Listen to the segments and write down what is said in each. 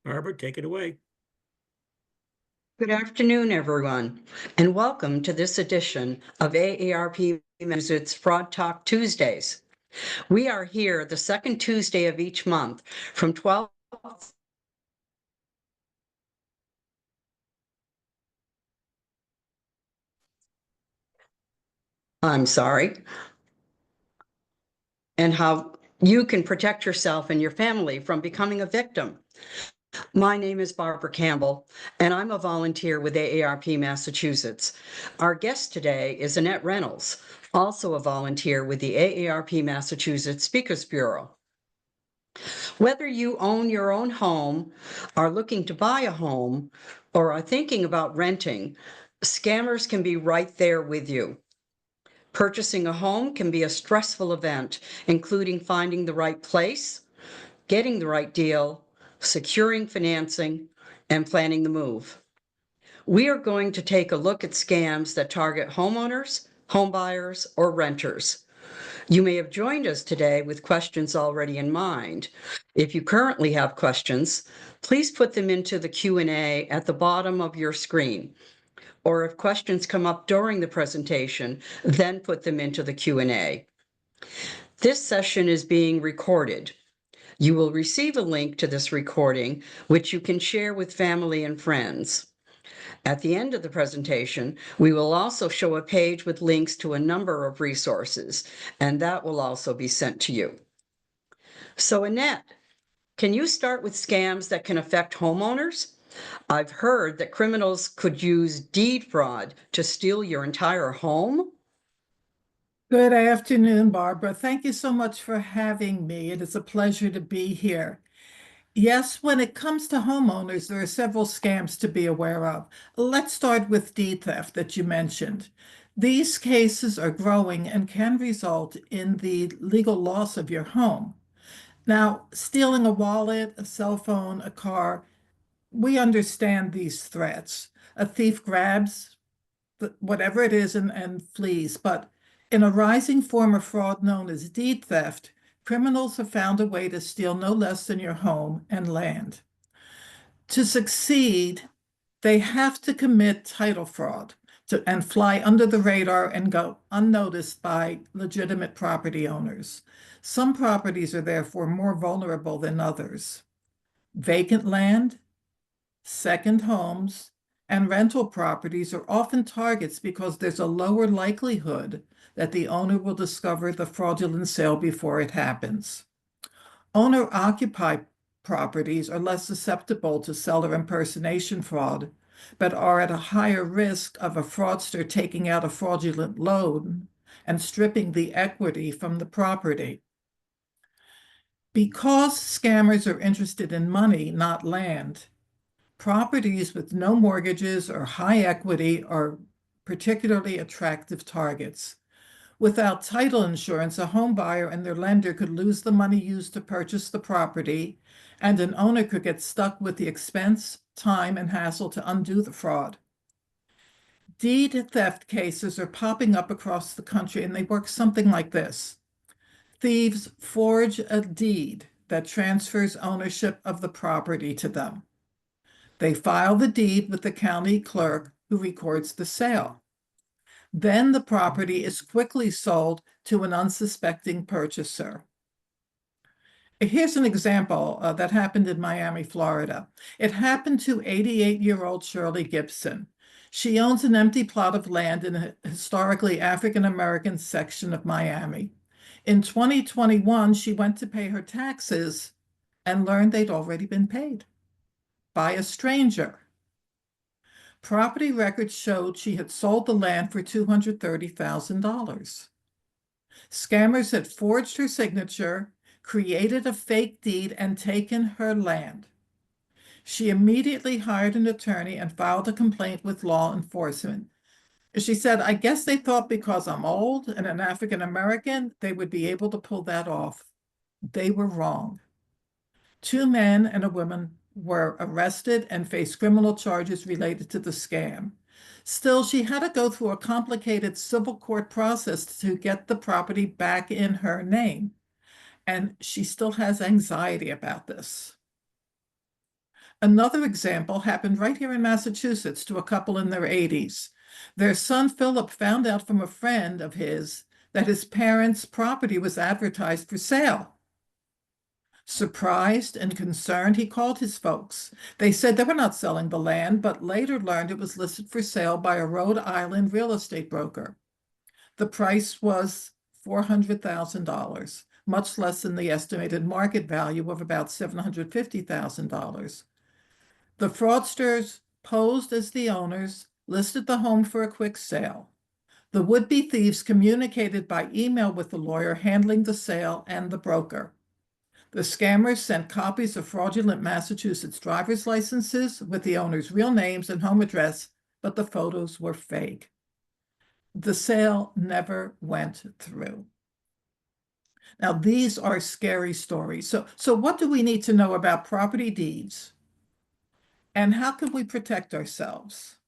Barbara, take it away. Good afternoon, everyone, and welcome to this edition of AARP Massachusetts Fraud Talk Tuesdays. We are here the second Tuesday of each month from 12. I'm sorry. And how you can protect yourself and your family from becoming a victim. My name is Barbara Campbell, and I'm a volunteer with AARP Massachusetts. Our guest today is Annette Reynolds, also a volunteer with the AARP Massachusetts Speakers Bureau. Whether you own your own home, are looking to buy a home, or are thinking about renting, scammers can be right there with you. Purchasing a home can be a stressful event, including finding the right place, getting the right deal, securing financing, and planning the move. We are going to take a look at scams that target homeowners, homebuyers, or renters. You may have joined us today with questions already in mind. If you currently have questions, please put them into the Q&A at the bottom of your screen. Or if questions come up during the presentation, then put them into the Q&A. This session is being recorded. You will receive a link to this recording, which you can share with family and friends. At the end of the presentation, we will also show a page with links to a number of resources, and that will also be sent to you. So Annette, can you start with scams that can affect homeowners? I've heard that criminals could use deed fraud to steal your entire home. Good afternoon, Barbara. Thank you so much for having me. It is a pleasure to be here. Yes, when it comes to homeowners, there are several scams to be aware of. Let's start with deed theft that you mentioned. These cases are growing and can result in the legal loss of your home. Now, stealing a wallet, a cell phone, a car, we understand these threats. A thief grabs whatever it is and flees. But in a rising form of fraud known as deed theft, criminals have found a way to steal no less than your home and land. To succeed, they have to commit title fraud and fly under the radar and go unnoticed by legitimate property owners. Some properties are therefore more vulnerable than others. Vacant land, second homes, and rental properties are often targets because there's a lower likelihood that the owner will discover the fraudulent sale before it happens. Owner-occupied properties are less susceptible to seller impersonation fraud, but are at a higher risk of a fraudster taking out a fraudulent loan and stripping the equity from the property. Because scammers are interested in money, not land, properties with no mortgages or high equity are particularly attractive targets. Without title insurance, a home buyer and their lender could lose the money used to purchase the property, and an owner could get stuck with the expense, time, and hassle to undo the fraud. Deed theft cases are popping up across the country, and they work something like this. Thieves forge a deed that transfers ownership of the property to them. They file the deed with the county clerk who records the sale. Then the property is quickly sold to an unsuspecting purchaser. Here's an example that happened in Miami, Florida. It happened to 88-year-old Shirley Gibson. She owns an empty plot of land in a historically African-American section of Miami. In 2021, she went to pay her taxes and learned they'd already been paid by a stranger. Property records showed she had sold the land for $230,000. Scammers had forged her signature, created a fake deed, and taken her land. She immediately hired an attorney and filed a complaint with law enforcement. She said, "I guess they thought because I'm old and an African American, they would be able to pull that off." They were wrong. 2 men and a woman were arrested and faced criminal charges related to the scam. Still, she had to go through a complicated civil court process to get the property back in her name, and she still has anxiety about this. Another example happened right here in Massachusetts to a couple in their 80s. Their son Philip found out from a friend of his that his parents' property was advertised for sale. Surprised and concerned, he called his folks. They said they were not selling the land, but later learned it was listed for sale by a Rhode Island real estate broker. The price was $400,000, much less than the estimated market value of about $750,000. The fraudsters posed as the owners, listed the home for a quick sale. The would-be thieves communicated by email with the lawyer handling the sale and the broker. The scammers sent copies of fraudulent Massachusetts driver's licenses with the owner's real names and home address, but the photos were fake. The sale never went through. Now, these are scary stories. So what do we need to know about property deeds? And how can we protect ourselves?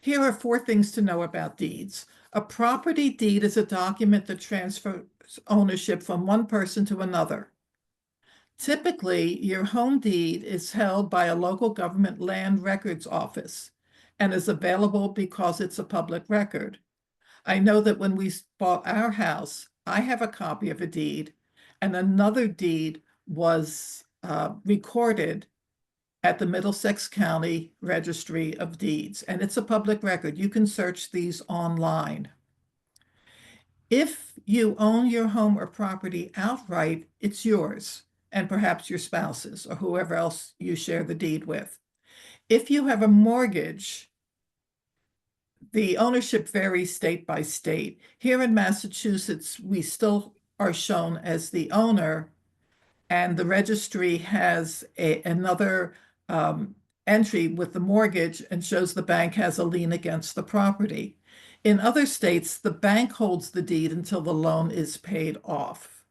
Here are 4 things to know about deeds. A property deed is a document that transfers ownership from one person to another. Typically, your home deed is held by a local government land records office and is available because it's a public record. I know that when we bought our house, I have a copy of a deed, and another deed was recorded at the Middlesex County Registry of Deeds, and it's a public record. You can search these online. If you own your home or property outright, it's yours, and perhaps your spouse's or whoever else you share the deed with. If you have a mortgage, the ownership varies state by state. Here in Massachusetts, we still are shown as the owner, and the registry has another entry with the mortgage and shows the bank has a lien against the property. In other states, the bank holds the deed until the loan is paid off.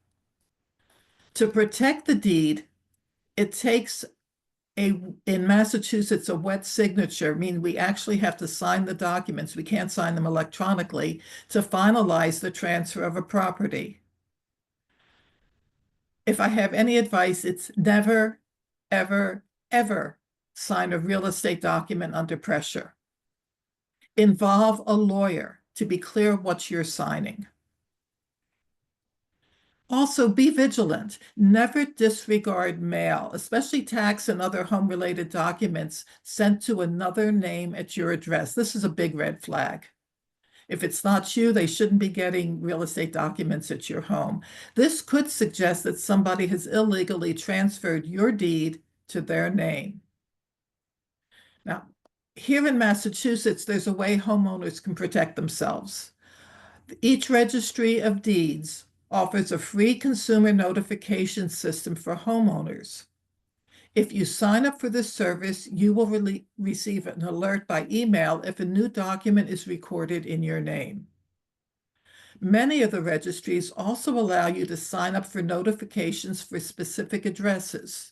To protect the deed, it takes in Massachusetts, a wet signature, meaning we actually have to sign the documents. We can't sign them electronically to finalize the transfer of a property. If I have any advice, it's never, ever, ever sign a real estate document under pressure. Involve a lawyer to be clear what you're signing. Also, be vigilant. Never disregard mail, especially tax and other home-related documents sent to another name at your address. This is a big red flag. If it's not you, they shouldn't be getting real estate documents at your home. This could suggest that somebody has illegally transferred your deed to their name. Now, here in Massachusetts, there's a way homeowners can protect themselves. Each registry of deeds offers a free consumer notification system for homeowners. If you sign up for this service, you will receive an alert by email if a new document is recorded in your name. Many of the registries also allow you to sign up for notifications for specific addresses.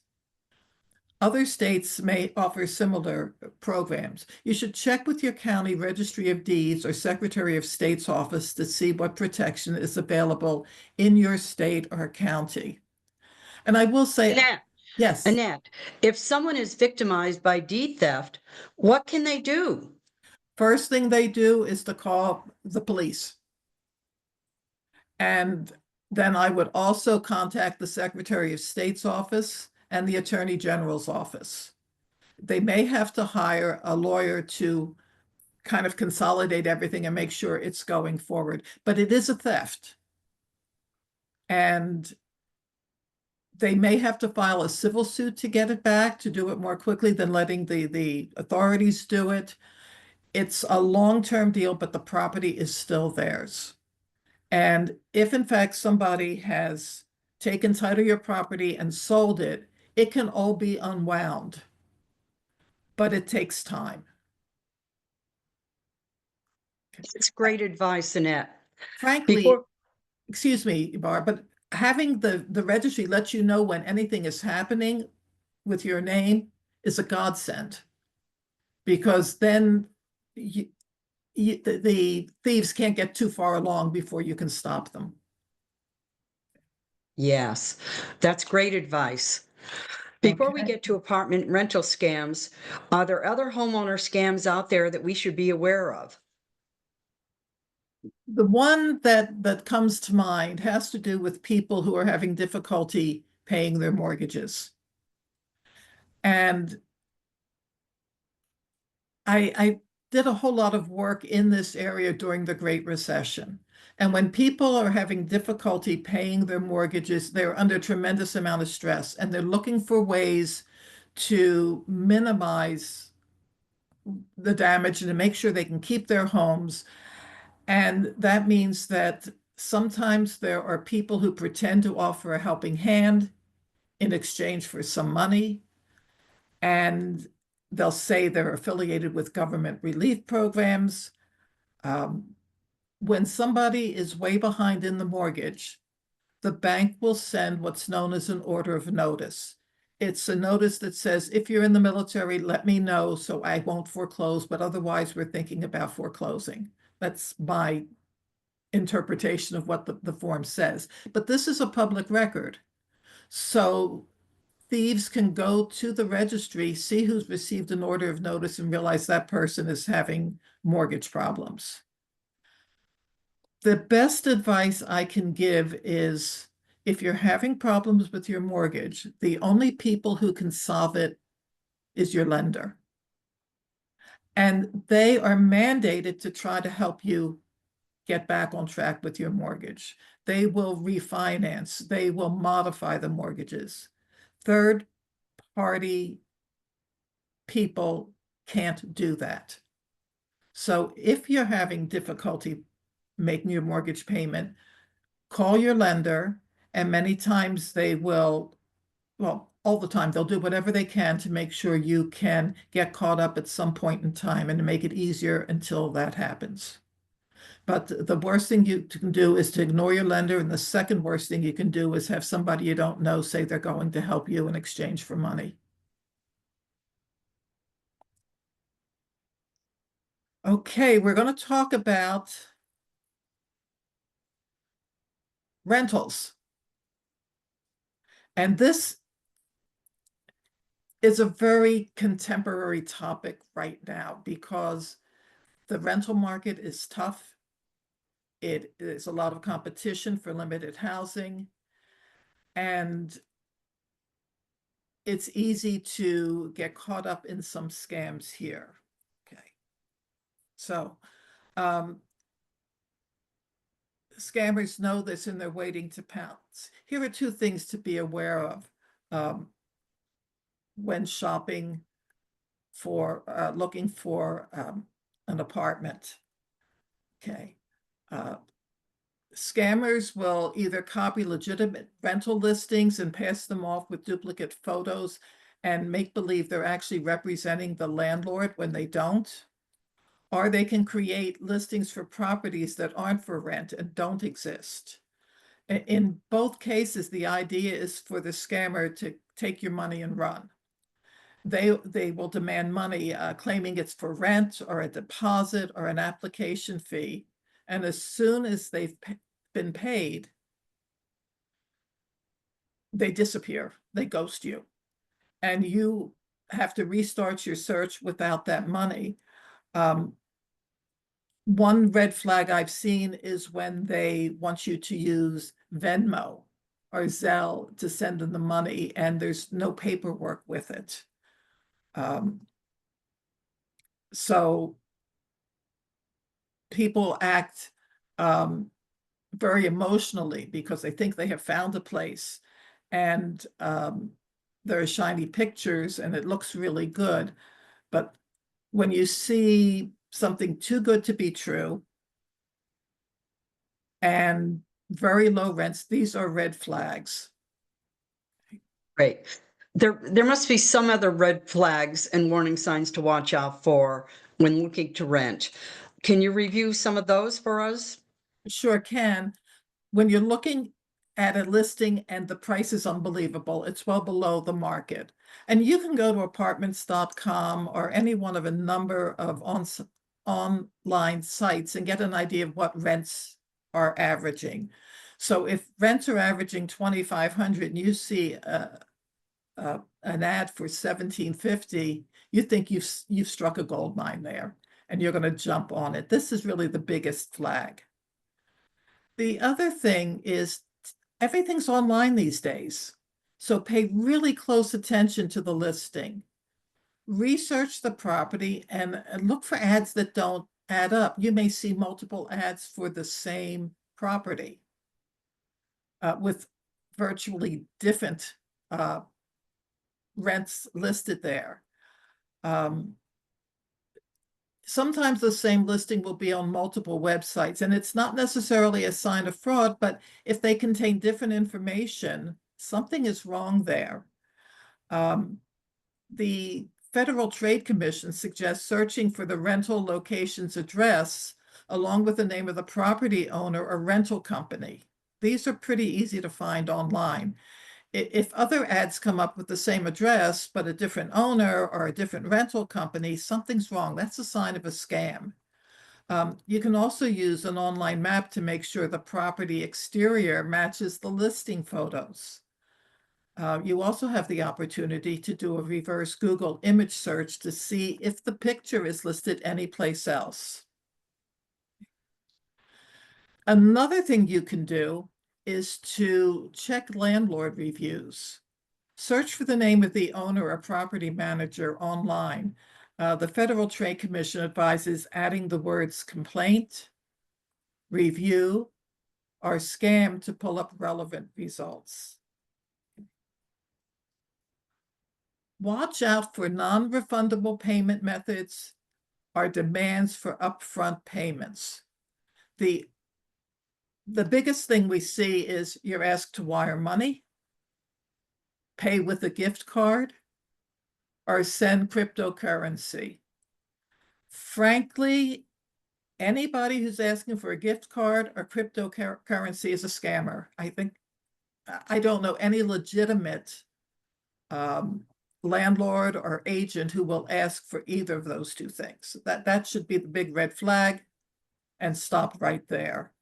Other states may offer similar programs. You should check with your county registry of deeds or Secretary of State's office to see what protection is available in your state or county. And I will say, Annette, yes. Annette, if someone is victimized by deed theft, what can they do? First thing they do is to call the police. And then I would also contact the Secretary of State's office and the Attorney General's office. They may have to hire a lawyer to kind of consolidate everything and make sure it's going forward, but it is a theft. And they may have to file a civil suit to get it back, to do it more quickly than letting the authorities do it. It's a long-term deal, but the property is still theirs. And if in fact somebody has taken title of your property and sold it, it can all be unwound, but it takes time. It's great advice, Annette. Frankly, excuse me, Barb, but having the registry let you know when anything is happening with your name is a godsend, because then the thieves can't get too far along before you can stop them. Yes, that's great advice. Before we Okay. get to apartment rental scams, are there other homeowner scams out there that we should be aware of? The one that comes to mind has to do with people who are having difficulty paying their mortgages. And I did a whole lot of work in this area during the Great Recession. And when people are having difficulty paying their mortgages, they're under a tremendous amount of stress and they're looking for ways to minimize the damage and to make sure they can keep their homes. And that means that sometimes there are people who pretend to offer a helping hand in exchange for some money. And they'll say they're affiliated with government relief programs. When somebody is way behind in the mortgage, the bank will send what's known as an order of notice. It's a notice that says, if you're in the military, let me know so I won't foreclose, but otherwise we're thinking about foreclosing. That's my interpretation of what the form says. But this is a public record. So thieves can go to the registry, see who's received an order of notice, and realize that person is having mortgage problems. The best advice I can give is if you're having problems with your mortgage, the only people who can solve it is your lender. And they are mandated to try to help you get back on track with your mortgage. They will refinance, they will modify the mortgages. Third-party people can't do that. So if you're having difficulty making your mortgage payment, call your lender, and many times they will, well, all the time, they'll do whatever they can to make sure you can get caught up at some point in time and to make it easier until that happens. But the worst thing you can do is to ignore your lender, and the second worst thing you can do is have somebody you don't know say they're going to help you in exchange for money. Okay, we're going to talk about rentals. And this is a very contemporary topic right now because the rental market is tough. It is a lot of competition for limited housing, and it's easy to get caught up in some scams here. Okay. So scammers know this and they're waiting to pounce. Here are two things to be aware of when shopping for looking for an apartment. Okay. Scammers will either copy legitimate rental listings and pass them off with duplicate photos and make believe they're actually representing the landlord when they don't. Or they can create listings for properties that aren't for rent and don't exist. In both cases, the idea is for the scammer to take your money and run. They will demand money, claiming it's for rent or a deposit or an application fee. And as soon as they've been paid, they disappear, they ghost you. And you have to restart your search without that money. One red flag I've seen is when they want you to use Venmo or Zelle to send them the money and there's no paperwork with it. So people act very emotionally because they think they have found a place, and there are shiny pictures and it looks really good. But when you see something too good to be true and very low rents, these are red flags. Great. There must be some other red flags and warning signs to watch out for when looking to rent. Can you review some of those for us? Sure can. When you're looking at a listing and the price is unbelievable, it's well below the market. And you can go to apartments.com or any one of a number of online sites and get an idea of what rents are averaging. So if rents are averaging $2,500 and you see an ad for $17.50, you think you've struck a gold mine there, and you're going to jump on it. This is really the biggest flag. The other thing is everything's online these days, so pay really close attention to the listing. Research the property and look for ads that don't add up. You may see multiple ads for the same property with virtually different rents listed there. Sometimes the same listing will be on multiple websites, and it's not necessarily a sign of fraud, but if they contain different information, something is wrong there. The Federal Trade Commission suggests searching for the rental location's address along with the name of the property owner or rental company. These are pretty easy to find online. If other ads come up with the same address, but a different owner or a different rental company, something's wrong. That's a sign of a scam. You can also use an online map to make sure the property exterior matches the listing photos. You also have the opportunity to do a reverse Google image search to see if the picture is listed anyplace else. Another thing you can do is to check landlord reviews. Search for the name of the owner or property manager online. The Federal Trade Commission advises adding the words complaint, review, or scam to pull up relevant results. Watch out for non-refundable payment methods or demands for upfront payments. The biggest thing we see is you're asked to wire money, pay with a gift card, or send cryptocurrency. Frankly, anybody who's asking for a gift card or cryptocurrency is a scammer. I don't know any legitimate landlord or agent who will ask for either of those two things. That should be the big red flag, and stop right there.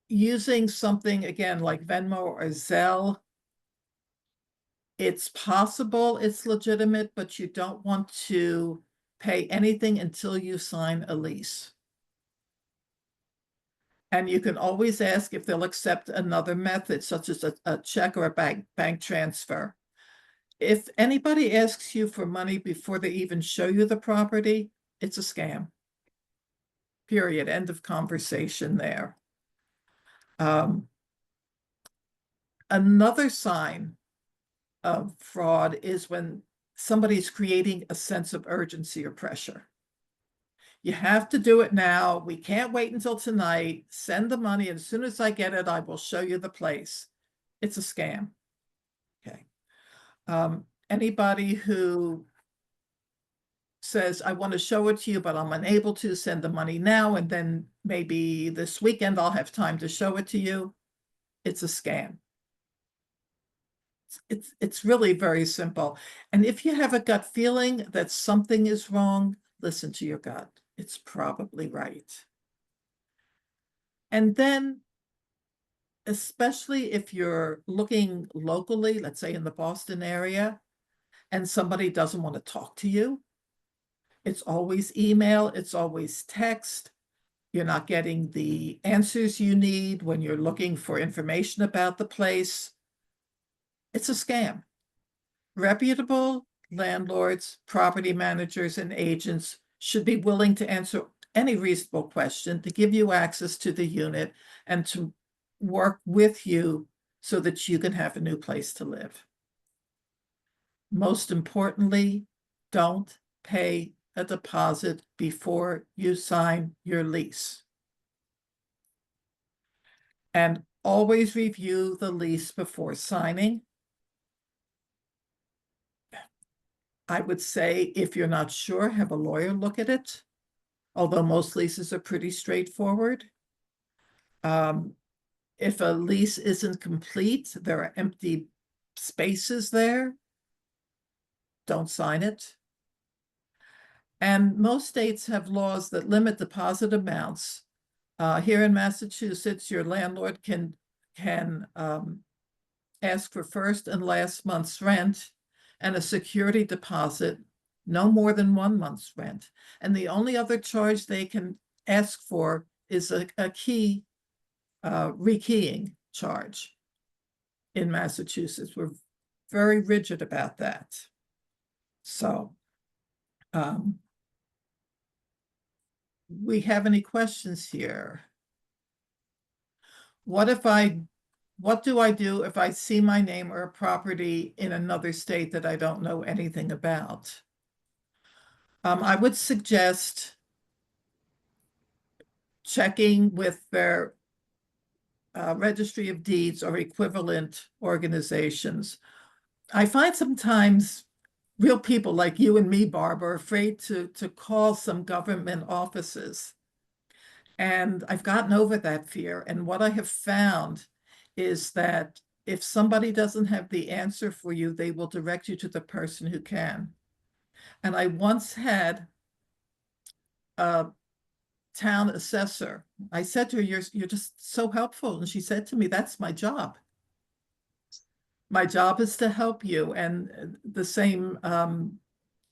Using something again like Venmo or Zelle, it's possible it's legitimate, but you don't want to pay anything until you sign a lease. And you can always ask if they'll accept another method, such as a check or a bank transfer. If anybody asks you for money before they even show you the property, it's a scam. Period. End of conversation there. Another sign of fraud is when somebody's creating a sense of urgency or pressure. You have to do it now. We can't wait until tonight. Send the money. As soon as I get it, I will show you the place. It's a scam. Okay. Anybody who says, I want to show it to you, but I'm unable to, send the money now, and then maybe this weekend I'll have time to show it to you. It's a scam. It's really very simple. And if you have a gut feeling that something is wrong, listen to your gut. It's probably right. And then, especially if you're looking locally, let's say in the Boston area, and somebody doesn't want to talk to you, it's always email, it's always text. You're not getting the answers you need when you're looking for information about the place. It's a scam. Reputable landlords, property managers, and agents should be willing to answer any reasonable question, to give you access to the unit, and to work with you so that you can have a new place to live. Most importantly, don't pay a deposit before you sign your lease. And always review the lease before signing. I would say if you're not sure, have a lawyer look at it, although most leases are pretty straightforward. If a lease isn't complete, there are empty spaces there, don't sign it. And most states have laws that limit deposit amounts. Here in Massachusetts, your landlord can ask for first and last month's rent and a security deposit, no more than 1 month's rent. And the only other charge they can ask for is a key rekeying charge in Massachusetts. We're very rigid about that. So, we have any questions here? What do I do if I see my name or a property in another state that I don't know anything about? I would suggest checking with their registry of deeds or equivalent organizations. I find sometimes real people like you and me, Barb, are afraid to call some government offices. And I've gotten over that fear. And what I have found is that if somebody doesn't have the answer for you, they will direct you to the person who can. And I once had a town assessor. I said to her, you're just so helpful. And she said to me, that's my job. My job is to help you. And the same, on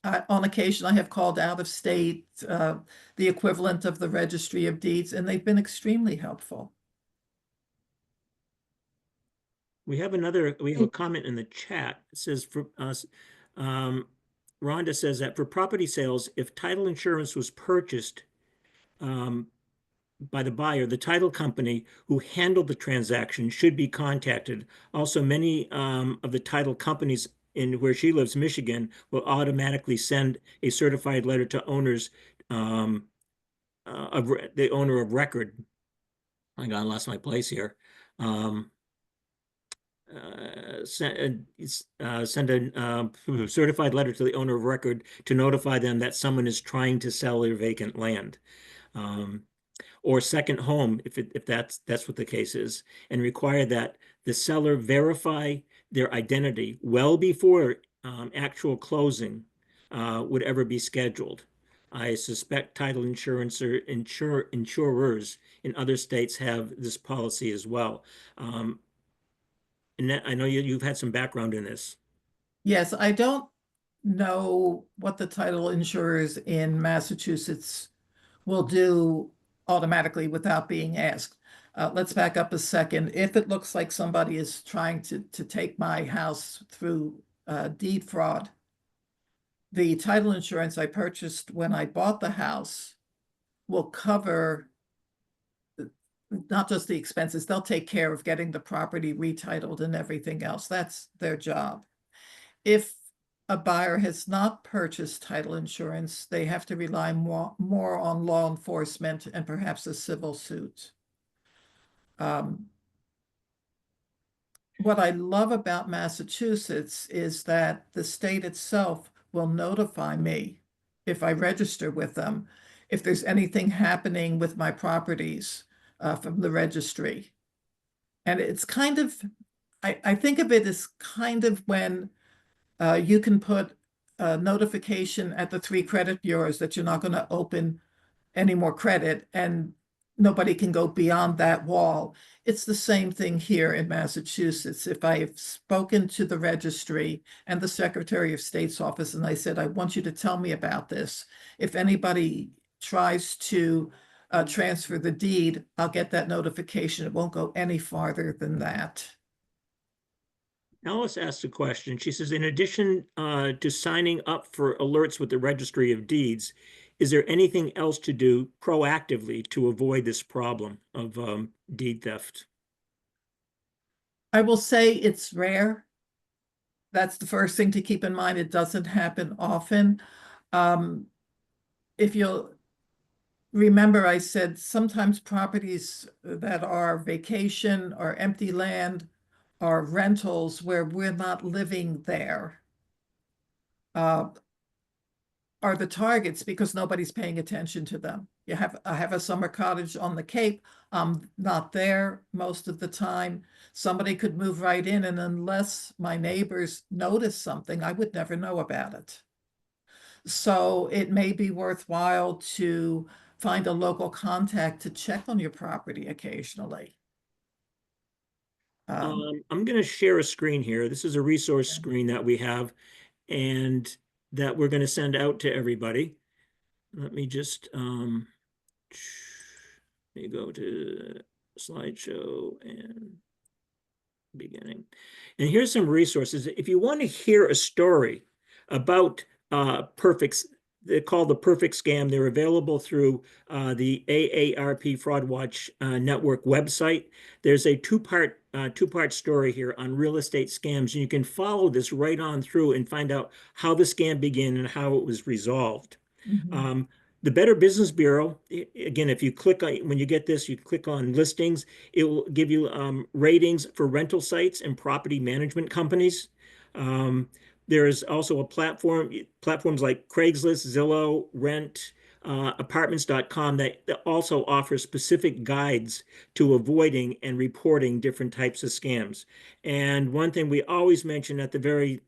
occasion, I have called out of state, the equivalent of the registry of deeds, and they've been extremely helpful. We have a comment in the chat. It says for us, Rhonda says that for property sales, if title insurance was purchased by the buyer, the title company who handled the transaction should be contacted. Also, many of the title companies in where she lives, Michigan, will automatically send a certified letter to owners of the owner of record. I lost my place here. Send a certified letter to the owner of record to notify them that someone is trying to sell their vacant land, or second home, if that's what the case is, and require that the seller verify their identity well before actual closing would ever be scheduled. I suspect title insurance or insurers in other states have this policy as well. Annette, I know you've had some background in this. Yes, I don't know what the title insurers in Massachusetts will do automatically without being asked. Let's back up a second. If it looks like somebody is trying to take my house through deed fraud, the title insurance I purchased when I bought the house will cover not just the expenses, they'll take care of getting the property retitled and everything else. That's their job. If a buyer has not purchased title insurance, they have to rely more on law enforcement and perhaps a civil suit. What I love about Massachusetts is that the state itself will notify me if I register with them, if there's anything happening with my properties from the registry. And it's kind of, I think of it as kind of when you can put a notification at the 3 credit bureaus that you're not going to open any more credit and nobody can go beyond that wall. It's the same thing here in Massachusetts. If I have spoken to the registry and the Secretary of State's office and I said, I want you to tell me about this, if anybody tries to transfer the deed, I'll get that notification. It won't go any farther than that. Alice asked a question. She says, in addition to signing up for alerts with the Registry of Deeds, is there anything else to do proactively to avoid this problem of deed theft? I will say it's rare. That's the first thing to keep in mind. It doesn't happen often. If you'll remember, I said sometimes properties that are vacation or empty land or rentals where we're not living there are the targets because nobody's paying attention to them. I have a summer cottage on the Cape. I'm not there most of the time. Somebody could move right in, and unless my neighbors notice something, I would never know about it. So it may be worthwhile to find a local contact to check on your property occasionally. I'm going to share a screen here. This is a resource screen that we have and that we're going to send out to everybody. Let me just let me go to slideshow and beginning. And here's some resources. If you want to hear a story about they're called the Perfect Scam. They're available through the AARP Fraud Watch Network website. There's a two-part story here on real estate scams, and you can follow this right on through and find out how the scam began and how it was resolved. The Better Business Bureau, again, if you click on, when you get this, you click on listings, it will give you ratings for rental sites and property management companies. There is also a platforms like Craigslist, Zillow, Rent, apartments.com that also offer specific guides to avoiding and reporting different types of scams. And one thing we always mention at the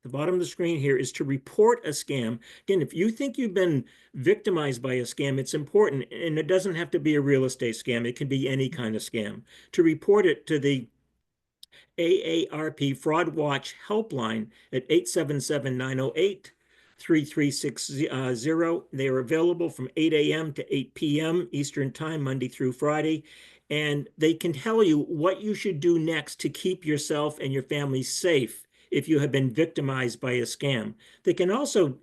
bottom of the screen here is to report a scam. Again, if you think you've been victimized by a scam, it's important, and it doesn't have to be a real estate scam. It can be any kind of scam. To report it to the AARP Fraud Watch helpline at 877-908-3360. They are available from 8 a.m. to 8 p.m. Eastern Time, Monday through Friday. And they can tell you what you should do next to keep yourself and your family safe if you have been victimized by a scam. You can also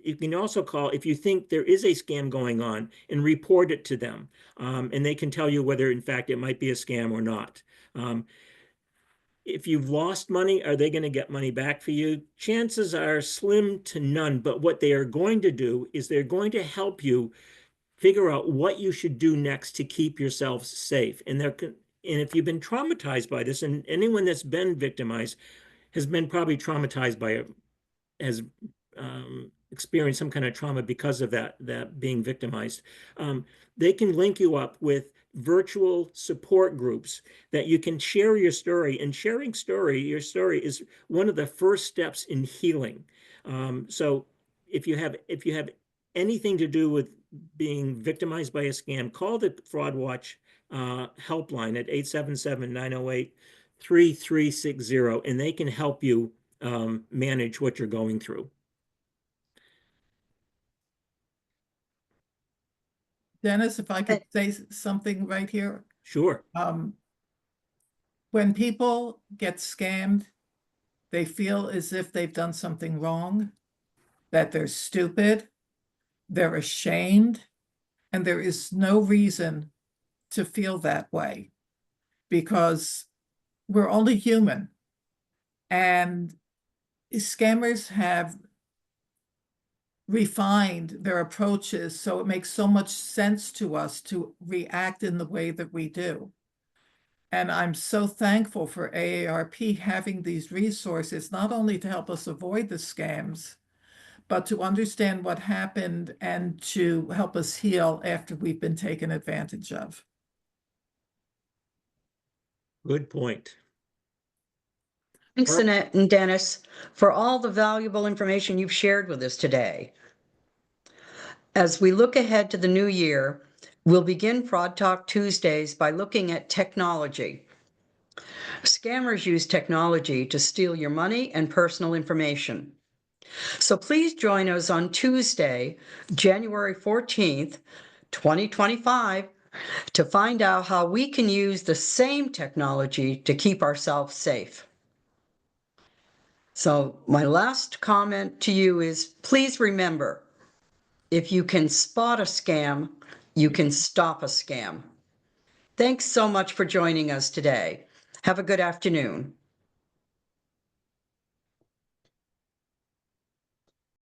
call if you think there is a scam going on and report it to them. And they can tell you whether, in fact, it might be a scam or not. If you've lost money, are they going to get money back for you? Chances are slim to none. But what they are going to do is they're going to help you figure out what you should do next to keep yourself safe. And if you've been traumatized by this, and anyone that's been victimized has been probably traumatized by it, has experienced some kind of trauma because of that being victimized. They can link you up with virtual support groups that you can share your story. And sharing your story is one of the first steps in healing. So if you have anything to do with being victimized by a scam, call the Fraud Watch helpline at 877-908-3360, and they can help you manage what you're going through. Dennis, if I could say something right here. Sure. When people get scammed, they feel as if they've done something wrong, that they're stupid, they're ashamed, and there is no reason to feel that way because we're only human. And scammers have refined their approaches, so it makes so much sense to us to react in the way that we do. And I'm so thankful for AARP having these resources, not only to help us avoid the scams, but to understand what happened and to help us heal after we've been taken advantage of. Good point. Thanks, Annette and Dennis, for all the valuable information you've shared with us today. As we look ahead to the new year, we'll begin Fraud Talk Tuesdays by looking at technology. Scammers use technology to steal your money and personal information. So please join us on Tuesday, January 14th, 2025, to find out how we can use the same technology to keep ourselves safe. So my last comment to you is, please remember, if you can spot a scam, you can stop a scam. Thanks so much for joining us today. Have a good afternoon.